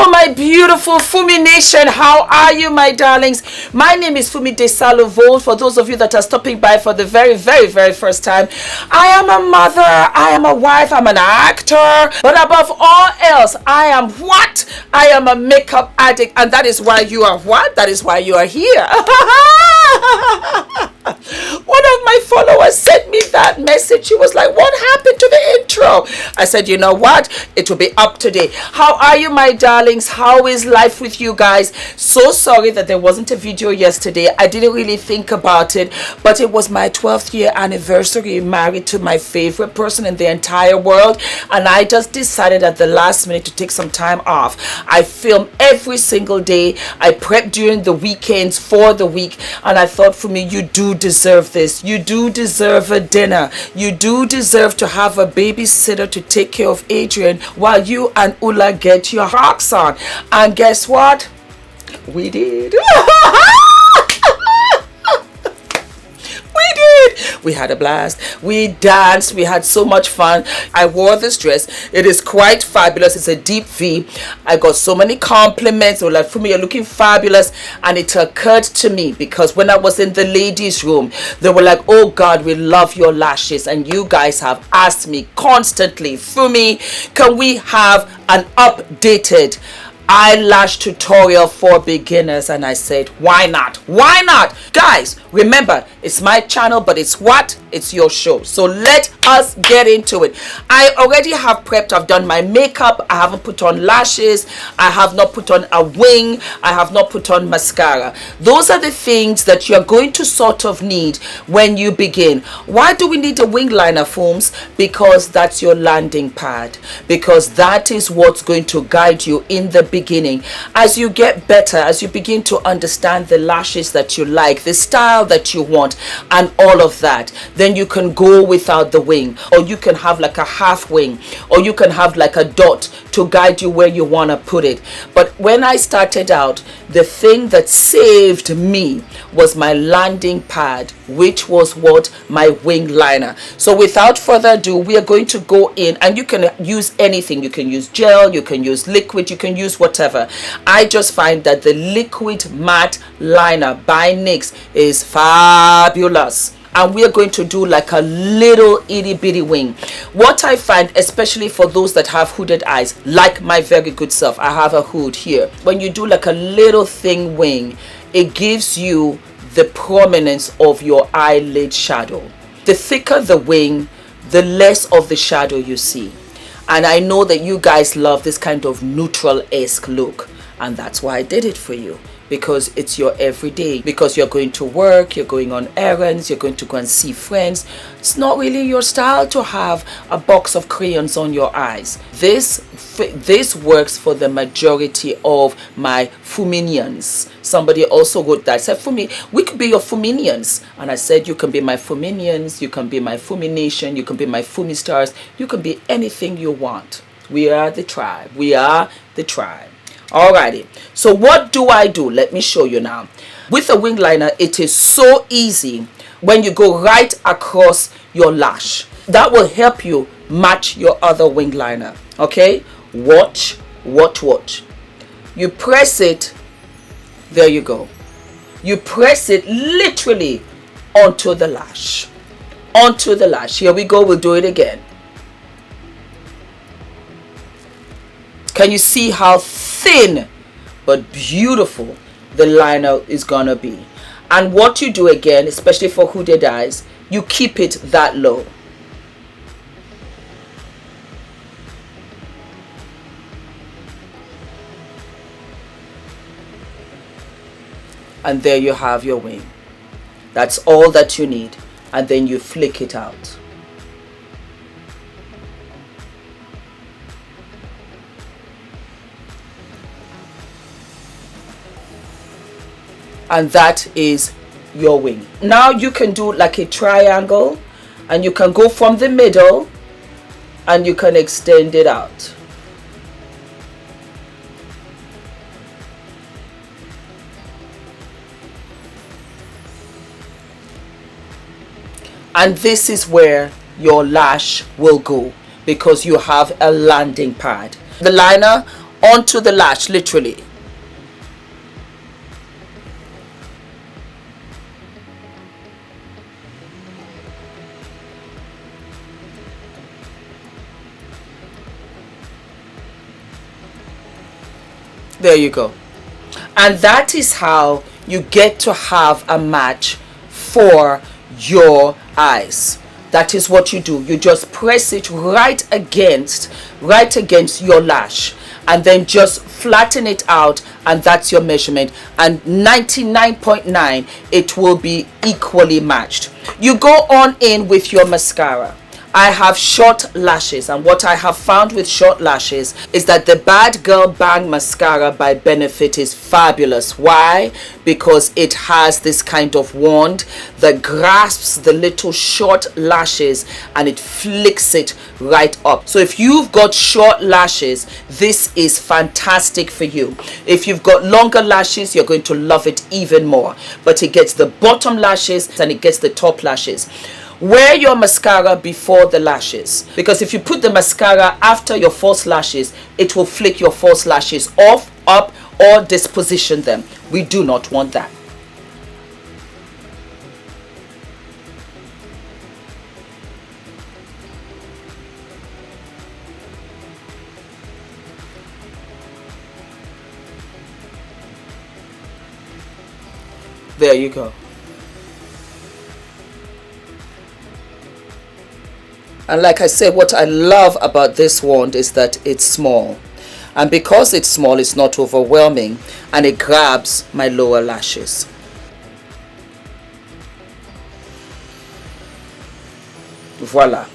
Hello, my beautiful Fumi Nation. How are you, my darlings? My name is Fumi Desalu-Vold. For those of you that are stopping by for the very first time, I am a mother, I am a wife, I'm an actor, but above all else, I am what? I am a makeup addict, and that is why you are what? That is why you are here. One of my followers sent me that message. She was like, what happened to the intro? I said, you know what? It will be up today. How are you, my darlings? How is life with you guys? So sorry that there wasn't a video yesterday. I didn't really think about it, but it was my 12th year anniversary, married to my favorite person in the entire world, and I just decided at the last minute to take some time off. I film every single day. I prep during the weekends for the week, and I thought, for me, you do deserve this. You do deserve a dinner. You do deserve to have a babysitter to take care of Adrian while you and Ula get your rocks on. And guess what? We did. We had a blast. We danced. We had so much fun. I wore this dress. It is quite fabulous. It's a deep V. I got so many compliments. They were like, Fumi, you're looking fabulous. And it occurred to me, because when I was in the ladies' room, they were like, oh God, we love your lashes. And you guys have asked me constantly, Fumi, can we have an updated eyelash tutorial for beginners? And I said, why not? Why not? Guys, remember, it's my channel, but it's what? It's your show. So let us get into it. I already have prepped. I've done my makeup. I haven't put on lashes. I have not put on a wing. I have not put on mascara. Those are the things that you're going to sort of need when you begin. Why do we need a wing liner, Fooms? Because that's your landing pad. Because that is what's going to guide you in the beginning. As you get better, as you begin to understand the lashes that you like, the style that you want, and all of that, then you can go without the wing, or you can have like a half wing, or you can have like a dot to guide you where you want to put it. But when I started out, the thing that saved me was my landing pad, which was what? My wing liner. So without further ado, we are going to go in, and you can use anything. You can use gel, you can use liquid, you can use whatever. I just find that the liquid matte liner by NYX is fabulous. And we are going to do like a little itty bitty wing. What I find, especially for those that have hooded eyes, like my very good self, I have a hood here. When you do like a little thin wing, it gives you the prominence of your eyelid shadow. The thicker the wing, the less of the shadow you see. And I know that you guys love this kind of neutral-esque look, and that's why I did it for you. Because it's your everyday, because you're going to work, you're going on errands, you're going to go and see friends. It's not really your style to have a box of crayons on your eyes. This works for the majority of my Fuminians. Somebody also wrote that, said, Fumi, we could be your Fuminians. And I said, you can be my Fuminians, you can be my Fumi Nation, you can be my Fumi Stars, you can be anything you want. We are the tribe. We are the tribe. Alrighty, so what do I do? Let me show you now. With a wing liner, it is so easy when you go right across your lash. That will help you match your other wing liner. Okay, watch. You press it, there you go. You press it literally onto the lash. Onto the lash. Here we go, we'll do it again. Can you see how thin but beautiful the liner is gonna be? And what you do again, especially for hooded eyes, you keep it that low. And there you have your wing. That's all that you need. And then you flick it out. And that is your wing. Now you can do like a triangle, and you can go from the middle and you can extend it out. And this is where your lash will go, because you have a landing pad. The liner onto the lash, literally. There you go. And that is how you get to have a match for your eyes. That is what you do. You just press it right against your lash, and then just flatten it out, and that's your measurement. And 99.9 it will be equally matched. You go on in with your mascara. I have short lashes, and what I have found with short lashes is that the Bad Girl Bang mascara by Benefit is fabulous. Why? Because it has this kind of wand that grasps the little short lashes and it flicks it right up. So if you've got short lashes, this is fantastic for you. If you've got longer lashes, you're going to love it even more. But it gets the bottom lashes and it gets the top lashes. Wear your mascara before the lashes, because if you put the mascara after your false lashes, it will flick your false lashes off, up, or disposition them. We do not want that. There you go. And like I said, what I love about this wand is that it's small. And because it's small, it's not overwhelming, and it grabs my lower lashes. Voila.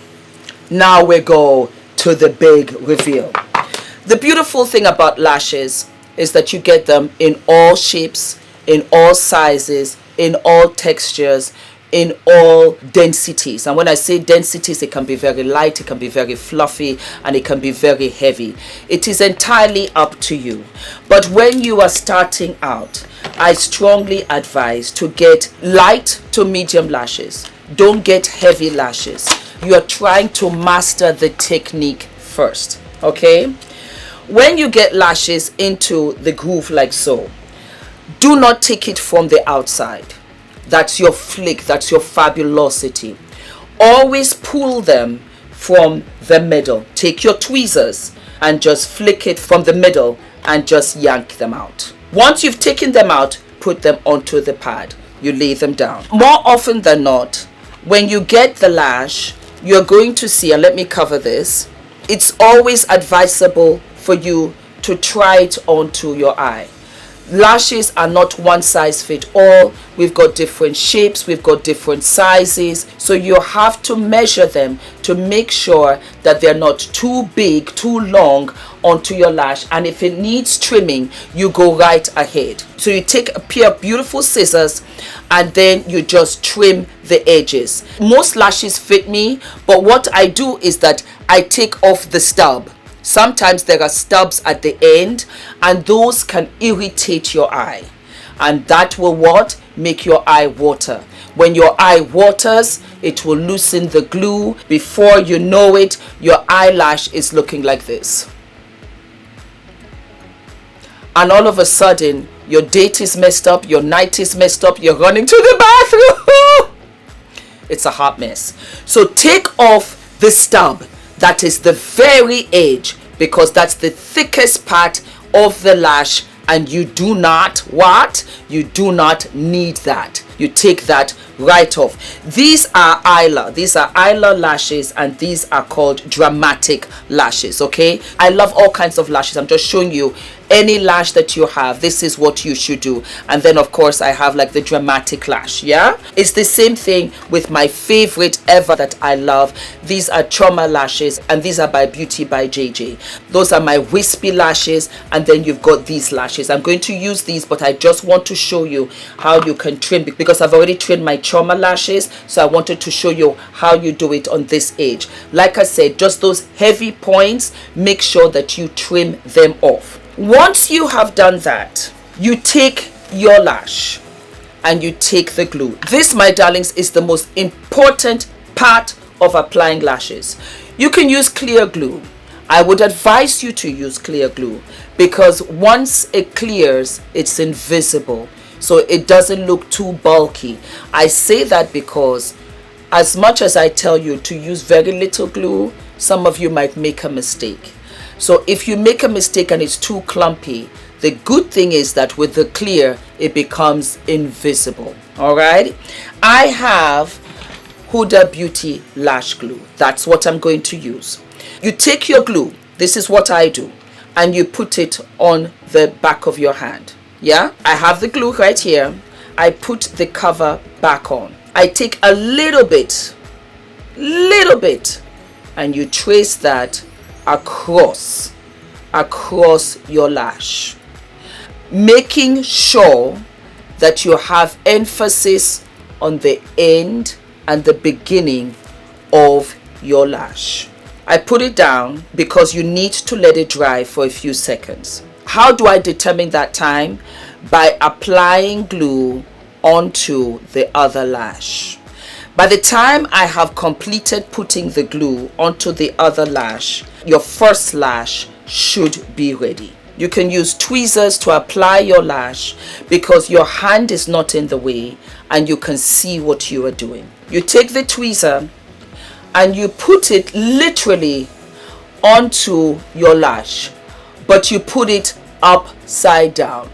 Now we go to the big reveal. The beautiful thing about lashes is that you get them in all shapes, in all sizes, in all textures, in all densities. And when I say densities, it can be very light, it can be very fluffy, and it can be very heavy. It is entirely up to you. But when you are starting out, I strongly advise to get light to medium lashes. Don't get heavy lashes. You are trying to master the technique first, okay? When you get lashes into the groove like so, do not take it from the outside. That's your flick, that's your fabulosity. Always pull them from the middle. Take your tweezers and just flick it from the middle and just yank them out. Once you've taken them out, put them onto the pad. You lay them down. More often than not, when you get the lash, you're going to see, and let me cover this, it's always advisable for you to try it onto your eye. Lashes are not one size fit all. We've got different shapes, we've got different sizes, so you have to measure them to make sure that they're not too big, too long onto your lash. And if it needs trimming, you go right ahead. So you take a pair of beautiful scissors and then you just trim the edges. Most lashes fit me, but what I do is that I take off the stub. Sometimes there are stubs at the end, and those can irritate your eye, and that will what? Make your eye water. When your eye waters, it will loosen the glue. Before you know it, your eyelash is looking like this. And all of a sudden, your date is messed up, your night is messed up, you're running to the bathroom. It's a hot mess. So take off the stub. That is the very edge, because that's the thickest part of the lash, and you do not what? You do not need that. You take that right off. These are Isla lashes, and these are called dramatic lashes, okay? I love all kinds of lashes. I'm just showing you any lash that you have. This is what you should do. And then of course I have like the dramatic lash. Yeah, it's the same thing with my favorite ever that I love. These are trauma lashes, and these are by Beauty by JJ. Those are my wispy lashes, and then you've got these lashes. I'm going to use these, but I just want to show you how you can trim, because I've already trimmed my trauma lashes, so I wanted to show you how you do it on this age. Like I said, just those heavy points, make sure that you trim them off. Once you have done that, you take your lash and you take the glue. This, my darlings, is the most important part of applying lashes. You can use clear glue. I would advise you to use clear glue, because once it clears, it's invisible, so it doesn't look too bulky. I say that because as much as I tell you to use very little glue, some of you might make a mistake. So if you make a mistake and it's too clumpy, the good thing is that with the clear, it becomes invisible. All right. I have Huda Beauty lash glue. That's what I'm going to use. You take your glue. This is what I do. And you put it on the back of your hand. Yeah. I have the glue right here. I put the cover back on. I take a little bit, and you trace that across your lash, making sure that you have emphasis on the end and the beginning of your lash. I put it down because you need to let it dry for a few seconds. How do I determine that time? By applying glue onto the other lash. By the time I have completed putting the glue onto the other lash, your first lash should be ready. You can use tweezers to apply your lash because your hand is not in the way and you can see what you are doing. You take the tweezer and you put it literally onto your lash, but you put it upside down,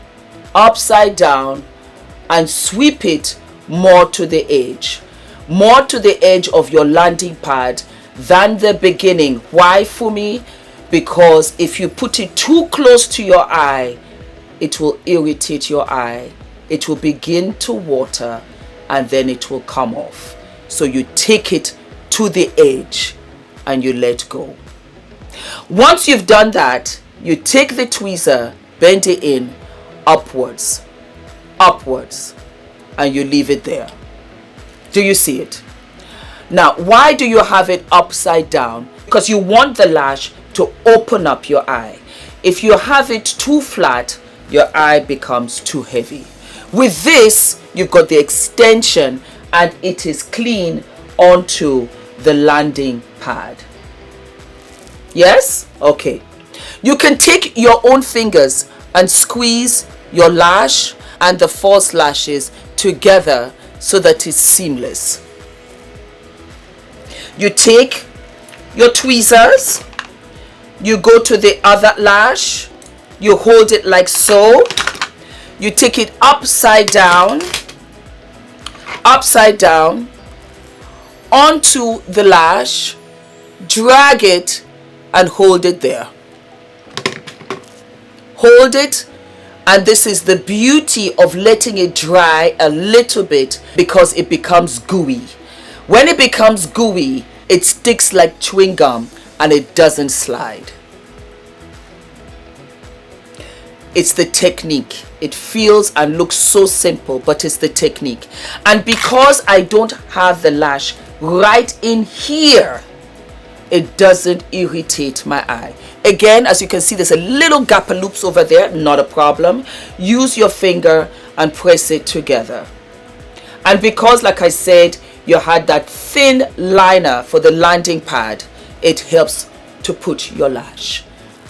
and sweep it more to the edge of your landing pad than the beginning. Why, Fumi? Because if you put it too close to your eye, it will irritate your eye. It will begin to water and then it will come off. So you take it to the edge and you let go. Once you've done that, you take the tweezer, bend it in upwards, and you leave it there. Do you see it? Now, why do you have it upside down? Because you want the lash to open up your eye. If you have it too flat, your eye becomes too heavy. With this, you've got the extension and it is clean onto the landing pad. Yes? Okay. You can take your own fingers and squeeze your lash and the false lashes together so that it's seamless. You take your tweezers, you go to the other lash, you hold it like so, you take it upside down onto the lash, drag it and hold it there. Hold it, and this is the beauty of letting it dry a little bit because it becomes gooey. When it becomes gooey, it sticks like chewing gum and it doesn't slide. It's the technique. It feels and looks so simple, but it's the technique. And because I don't have the lash right in here, it doesn't irritate my eye. Again, as you can see, there's a little gap of loops over there. Not a problem. Use your finger and press it together. And because, like I said, you had that thin liner for the landing pad, it helps to put your lash.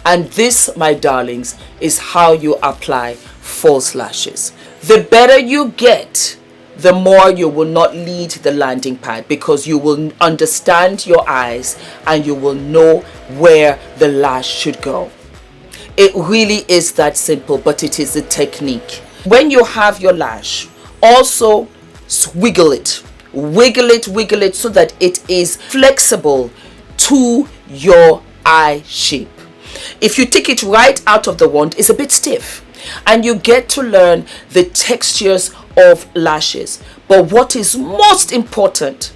And this, my darlings, is how you apply false lashes. The better you get, the more you will not lead the landing pad, because you will understand your eyes and you will know where the lash should go. It really is that simple, but it is a technique. When you have your lash, also wiggle it so that it is flexible to your eye shape. If you take it right out of the wand, it's a bit stiff, and you get to learn the textures of lashes. But what is most important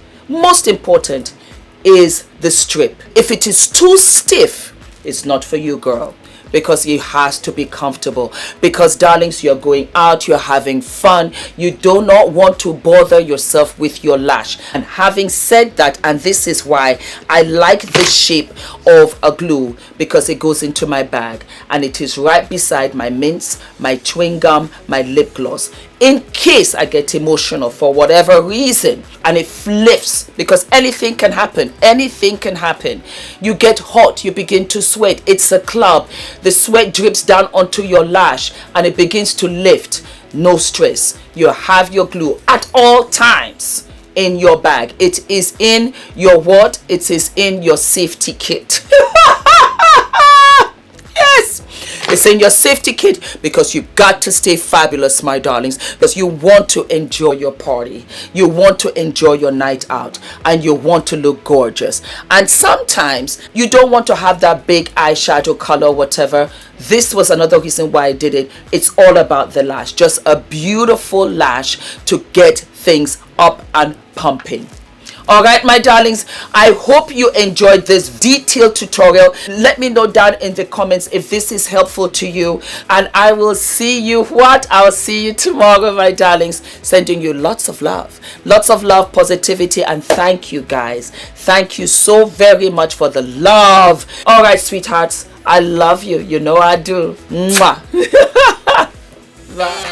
is the strip. If it is too stiff, it's not for you, girl, because it has to be comfortable. Because darlings, you're going out, you're having fun, you do not want to bother yourself with your lash. And having said that, and this is why I like the shape of a glue, because it goes into my bag and it is right beside my mints, my chewing gum, my lip gloss, in case I get emotional for whatever reason and it flips, because anything can happen. Anything can happen. You get hot, you begin to sweat, it's a club, the sweat drips down onto your lash and it begins to lift. No stress. You have your glue at all times in your bag. It is in your what? It is in your safety kit. Yes, it's in your safety kit, because you got to stay fabulous, my darlings, because you want to enjoy your party, you want to enjoy your night out, and you want to look gorgeous. And sometimes you don't want to have that big eyeshadow color, whatever. This was another reason why I did it. It's all about the lash, just a beautiful lash to get things up and pumping. All right, my darlings, I hope you enjoyed this detailed tutorial. Let me know down in the comments if this is helpful to you, and I will see you I'll see you tomorrow, my darlings. Sending you lots of love, positivity, and thank you guys. Thank you so very much for the love. All right, sweethearts, I love you. You know I do. Mwah. Bye.